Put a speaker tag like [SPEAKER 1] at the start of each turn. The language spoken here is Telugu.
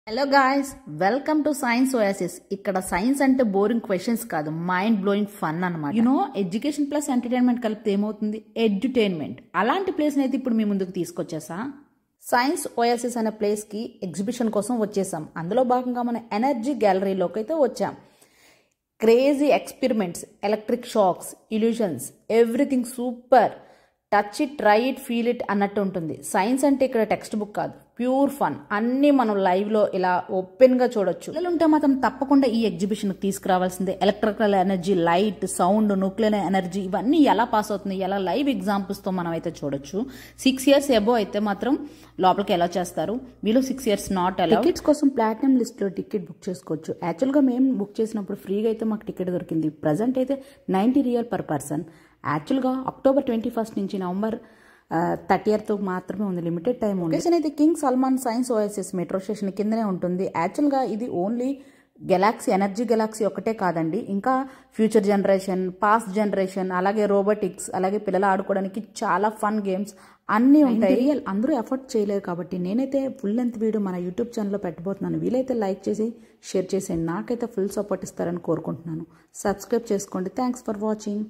[SPEAKER 1] Hello guys, welcome to science oasis. ఇక్కడ సైన్స్ అంటే బోరింగ్ క్వశ్చన్స్ కాదు, మైండ్ బ్లోయింగ్ ఫన్ అనమాట. ఎడ్యుకేషన్ ప్లస్ ఎంటర్టైన్మెంట్ కలిపితే ఏమవుతుంది? ఎడ్యుటైన్మెంట్. అలాంటి ప్లేస్ అయితే ఇప్పుడు మీ ముందుకు తీసుకొచ్చేసా. సైన్స్ ఓయాసిస్ అనే ప్లేస్ కి ఎగ్జిబిషన్ కోసం వచ్చేసాం. అందులో భాగంగా మన ఎనర్జీ గ్యాలరీలోకి అయితే వచ్చాం. Crazy experiments, electric shocks, illusions, everything super. Touch it, try it, feel it అన్నట్టు ఉంటుంది. సైన్స్ అంటే ఇక్కడ టెక్స్ట్ బుక్ కాదు, ప్యూర్ ఫన్. అన్నీ మనం లైవ్లో ఇలా ఓపెన్గా చూడొచ్చు. పిల్లలు ఉంటే మాత్రం తప్పకుండా ఈ ఎగ్జిబిషన్కి తీసుకురావాల్సిందే. Electrical energy, light, sound, nuclear energy ఇవన్నీ ఎలా పాస్ అవుతుంది, ఎలా లైవ్ ఎగ్జాంపుల్స్తో మనం అయితే చూడొచ్చు. 6 years ఎబో అయితే మాత్రం లోపలికి ఎలా చేస్తారు, వీళ్ళు 6 years నాట్ అలౌడ్. టికెట్స్ కోసం ప్లాటినం లిస్ట్లో టికెట్ బుక్ చేసుకోవచ్చు. యాక్చువల్గా మేము బుక్ చేసినప్పుడు ఫ్రీగా అయితే మాకు టికెట్ దొరికింది. ప్రజెంట్ అయితే $90 per person. యాక్చువల్గా October 21 నుంచి November 30th మాత్రమే ఉంది, లిమిటెడ్ టైం ఉంది. లొకేషన్ అయితే king Salman science Oasis metro station కిందనే ఉంటుంది. యాక్చువల్గా ఇది ఓన్లీ గెలాక్సీ, ఎనర్జీ గెలాక్సీ ఒకటే కాదండి, ఇంకా ఫ్యూచర్ జనరేషన్, పాస్ట్ జనరేషన్, అలాగే రోబోటిక్స్, అలాగే పిల్లలు ఆడుకోవడానికి చాలా ఫన్ గేమ్స్ అన్నీ ఉంటాయి. రియల్ అందరూ ఎఫర్ట్ చేయలేరు కాబట్టి నేనైతే ఫుల్ లెంత్ వీడియో మన యూట్యూబ్ ఛానల్లో పెట్టబోతున్నాను. వీలైతే లైక్ చేసి షేర్ చేసేయండి. నాకైతే ఫుల్ సపోర్ట్ ఇస్తారని కోరుకుంటున్నాను. సబ్స్క్రైబ్ చేసుకోండి. Thanks for watching.